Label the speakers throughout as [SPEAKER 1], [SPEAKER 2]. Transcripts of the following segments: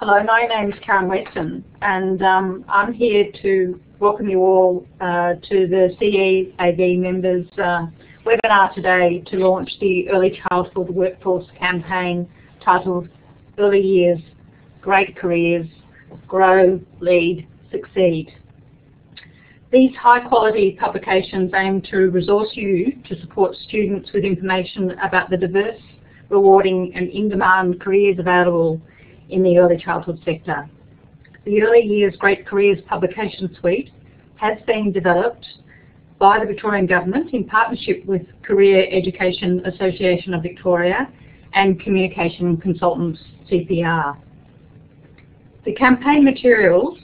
[SPEAKER 1] Hello, my name is Karen Weston, and I'm here to welcome you all to the CEAV members webinar today to launch the Early Childhood Workforce campaign titled Early Years, Great Careers, Grow, Lead, Succeed. These high-quality publications aim to resource you to support students with information about the diverse, rewarding and in-demand careers available in the early childhood sector. The Early Years Great Careers publication suite has been developed by the Victorian Government in partnership with Career Education Association of Victoria and Communication Consultants CPR. The campaign materials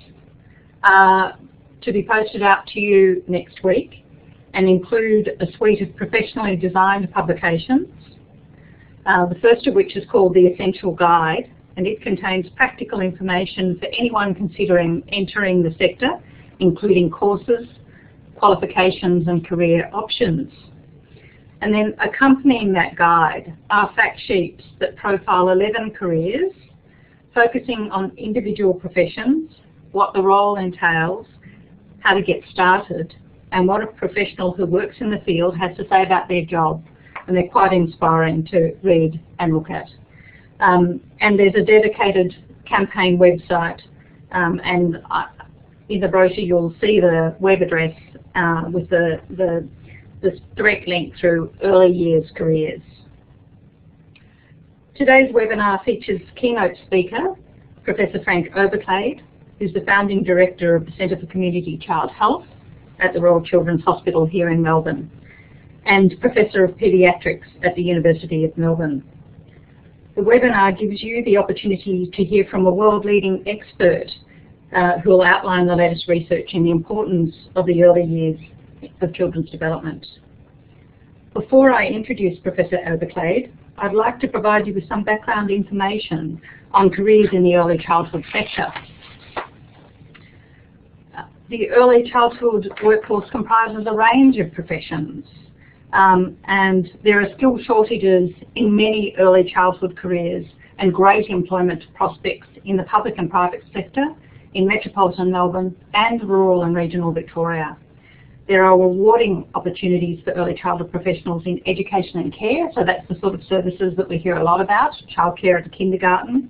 [SPEAKER 1] are to be posted out to you next week and include a suite of professionally designed publications, the first of which is called the Essential Guide, and it contains practical information for anyone considering entering the sector, including courses, qualifications and career options. And then accompanying that guide are fact sheets that profile 11 careers, focusing on individual professions, what the role entails, how to get started, and what a professional who works in the field has to say about their job. And they're quite inspiring to read and look at. And there's a dedicated campaign website, and in the brochure you'll see the web address with the direct link through Early Years Careers. Today's webinar features keynote speaker, Professor Frank Overclade, who's the founding director of the Centre for Community Child Health at the Royal Children's Hospital here in Melbourne, and Professor of Paediatrics at the University of Melbourne. The webinar gives you the opportunity to hear from a world-leading expert who will outline the latest research in the importance of the early years of children's development. Before I introduce Professor Overclade, I'd like to provide you with some background information on careers in the early childhood sector. The early childhood workforce comprises a range of professions. And there are skill shortages in many early childhood careers and great employment prospects in the public and private sector in metropolitan Melbourne and rural and regional Victoria. There are rewarding opportunities for early childhood professionals in education and care, so that's the sort of services that we hear a lot about, childcare at kindergarten,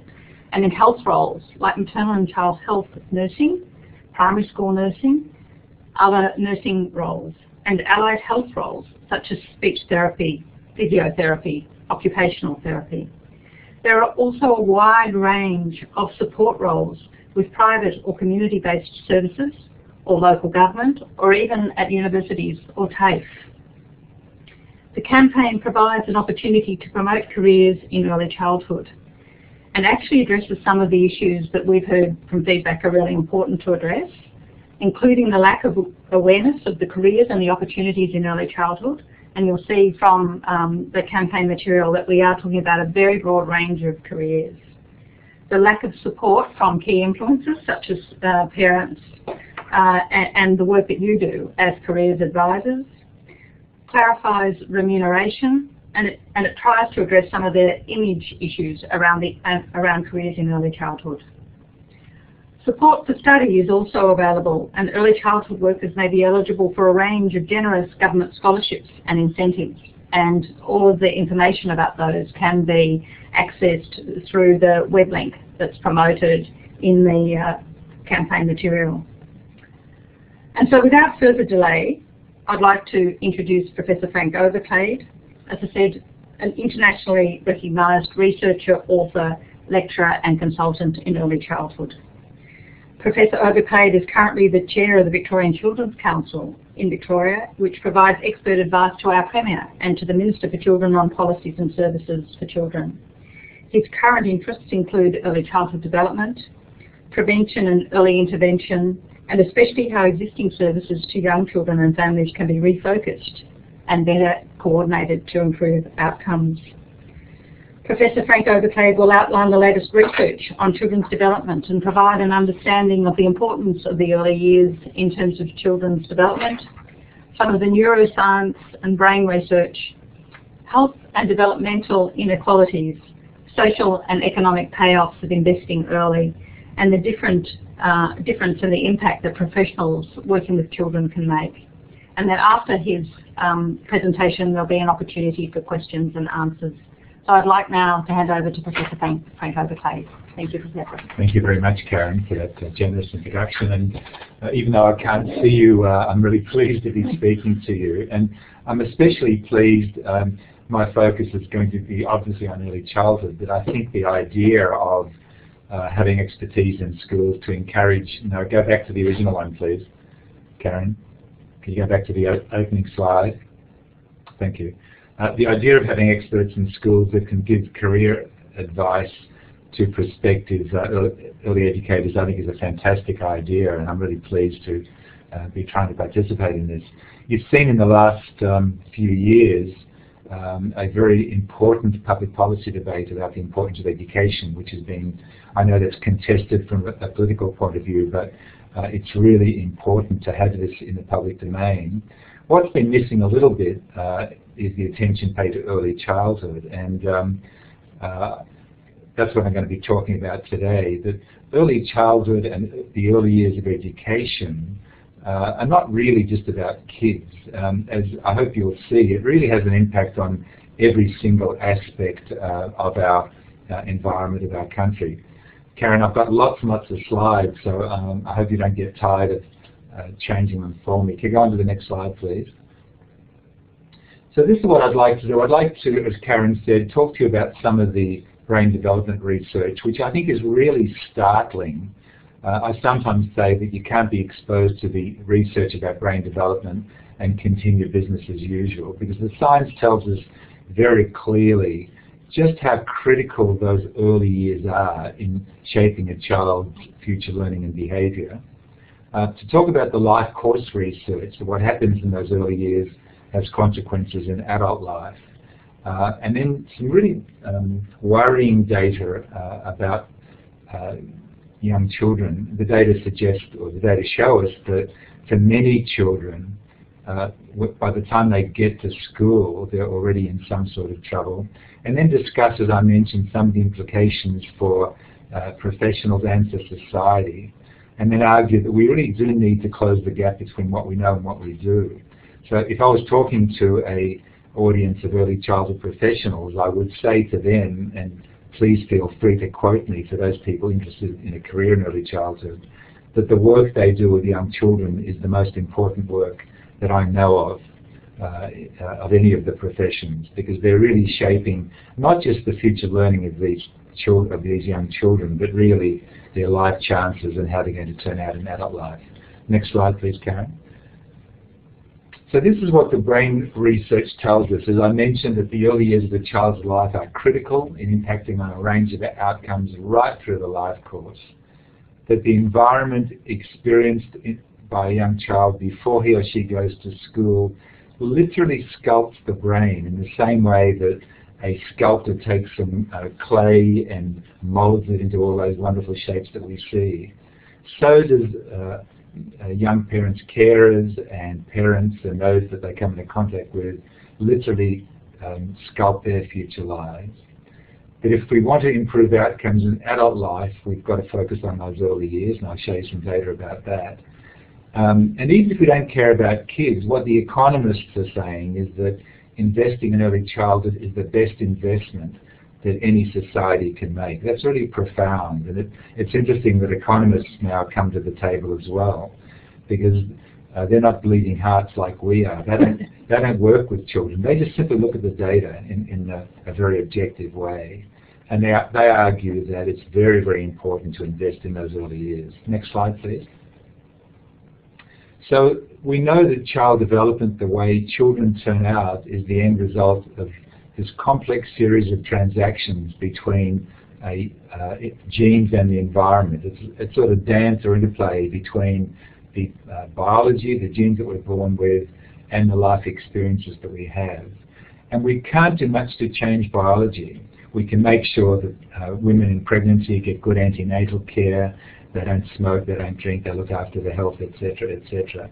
[SPEAKER 1] and in health roles like maternal and child health nursing, primary school nursing, other nursing roles, and allied health roles such as speech therapy, physiotherapy, occupational therapy. There are also a wide range of support roles with private or community-based services or local government or even at universities or TAFE. The campaign provides an opportunity to promote careers in early childhood and actually addresses some of the issues that we've heard from feedback are really important to address, including the lack of awareness of the careers and the opportunities in early childhood. And you'll see from the campaign material that we are talking about a very broad range of careers. The lack of support from key influencers such as parents and the work that you do as careers advisors, clarifies remuneration, and it tries to address some of the image issues around careers in early childhood. Support for study is also available, and early childhood workers may be eligible for a range of generous government scholarships and incentives, and all of the information about those can be accessed through the web link that's promoted in the campaign material. And so without further delay, I'd like to introduce Professor Frank Overclade, as I said, an internationally recognised researcher, author, lecturer and consultant in early childhood. Professor Overclade is currently the chair of the Victorian Children's Council in Victoria, which provides expert advice to our Premier and to the Minister for Children on policies and services for children. His current interests include early childhood development, prevention and early intervention, and especially how existing services to young children and families can be refocused and better coordinated to improve outcomes. Professor Frank Overclade will outline the latest research on children's development and provide an understanding of the importance of the early years in terms of children's development, some of the neuroscience and brain research, health and developmental inequalities, social and economic payoffs of investing early, and the difference in the impact that professionals working with children can make. And then after his presentation, there'll be an opportunity for questions and answers. So I'd like now to hand over to Professor Frank Overclay. Thank you, Professor.
[SPEAKER 2] Thank you very much, Karen, for that generous introduction. And even though I can't see you, I'm really pleased to be speaking to you. And I'm especially pleased, my focus is going to be obviously on early childhood, but I think the idea of having expertise in schools to encourage, go back to the original one, please, Karen. Can you go back to the opening slide? Thank you. The idea of having experts in schools that can give career advice to prospective early educators, I think, is a fantastic idea, and I'm really pleased to be trying to participate in this. You've seen in the last few years a very important public policy debate about the importance of education, which has been, I know that's contested from a political point of view, but it's really important to have this in the public domain. What's been missing a little bit is the attention paid to early childhood, and that's what I'm going to be talking about today. That early childhood and the early years of education are not really just about kids. As I hope you'll see, it really has an impact on every single aspect of our environment, of our country. Karen, I've got lots and lots of slides, so I hope you don't get tired of changing them for me. Can you go on to the next slide, please? So this is what I'd like to do. I'd like to, as Karen said, talk to you about some of the brain development research, which I think is really startling. I sometimes say that you can't be exposed to the research about brain development and continue business as usual, because the science tells us very clearly just how critical those early years are in shaping a child's future learning and behaviour. To talk about the life course research, what happens in those early years has consequences in adult life. And then some really worrying data about young children. The data suggests, or the data show us, that for many children, by the time they get to school, they're already in some sort of trouble. And then discuss, as I mentioned, some of the implications for professionals and for society. And then argue that we really do need to close the gap between what we know and what we do. So if I was talking to an audience of early childhood professionals, I would say to them, and please feel free to quote me for those people interested in a career in early childhood, that the work they do with young children is the most important work that I know of any of the professions, because they're really shaping not just the future learning of these young children, but really their life chances and how they're going to turn out in adult life. Next slide, please, Karen. So this is what the brain research tells us. As I mentioned, that the early years of a child's life are critical in impacting on a range of outcomes right through the life course. That the environment experienced by a young child before he or she goes to school literally sculpts the brain in the same way that a sculptor takes some clay and molds it into all those wonderful shapes that we see. So does young parents' carers and parents and those that they come into contact with literally sculpt their future lives. But if we want to improve outcomes in adult life, we've got to focus on those early years, and I'll show you some data about that. And even if we don't care about kids, what the economists are saying is that investing in early childhood is the best investment that any society can make. That's really profound, and it's interesting that economists now come to the table as well, because they're not bleeding hearts like we are. They don't work with children. They just simply look at the data in a very objective way, and they argue that it's very, very important to invest in those early years. Next slide, please. So we know that child development, the way children turn out, is the end result of this complex series of transactions between genes and the environment. It's sort of dance or interplay between the biology, the genes that we're born with, and the life experiences that we have. And we can't do much to change biology. We can make sure that women in pregnancy get good antenatal care, they don't smoke, they don't drink, they look after their health, etc., etc.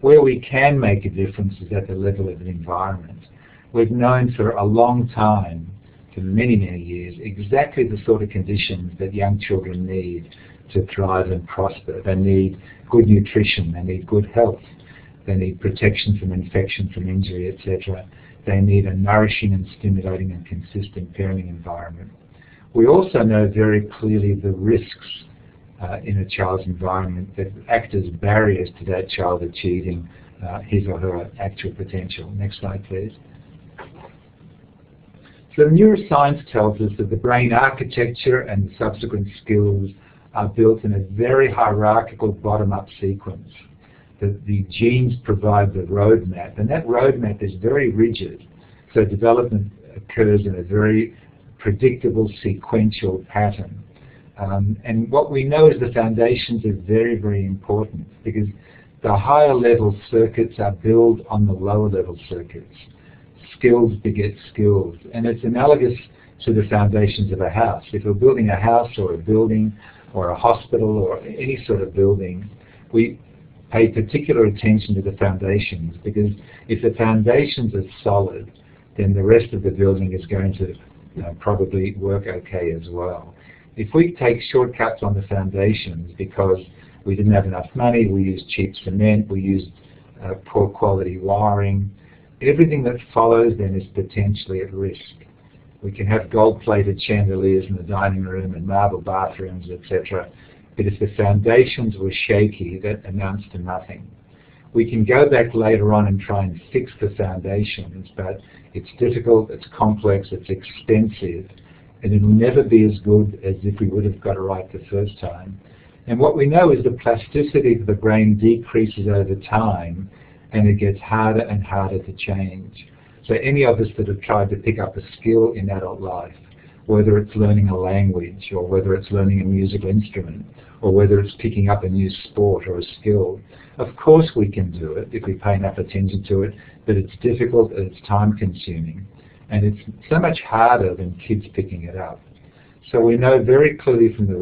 [SPEAKER 2] Where we can make a difference is at the level of the environment. We've known for a long time for many, many years, exactly the sort of conditions that young children need to thrive and prosper. They need good nutrition, they need good health, they need protection from infection, from injury, etc. They need a nourishing and stimulating and consistent parenting environment. We also know very clearly the risks in a child's environment that act as barriers to that child achieving his or her actual potential. Next slide, please. So neuroscience tells us that the brain architecture and the subsequent skills are built in a very hierarchical bottom-up sequence. The genes provide the roadmap, and that roadmap is very rigid. So development occurs in a very predictable sequential pattern. And what we know is the foundations are very, very important, because the higher level circuits are built on the lower level circuits. Skills beget skills, and it's analogous to the foundations of a house. If we're building a house or a building or a hospital or any sort of building, we pay particular attention to the foundations, because if the foundations are solid, then the rest of the building is going to probably work okay as well. If we take shortcuts on the foundations because we didn't have enough money, we used cheap cement, we used poor quality wiring, everything that follows then is potentially at risk. We can have gold-plated chandeliers in the dining room and marble bathrooms, etc. But if the foundations were shaky, that amounts to nothing. We can go back later on and try and fix the foundations, but it's difficult, it's complex, it's expensive, and it'll never be as good as if we would have got it right the first time. And what we know is the plasticity of the brain decreases over time, and it gets harder and harder to change. So any of us that have tried to pick up a skill in adult life, whether it's learning a language, or whether it's learning a musical instrument, or whether it's picking up a new sport or a skill, of course we can do it if we pay enough attention to it, but it's difficult and it's time consuming. And it's so much harder than kids picking it up. So we know very clearly from the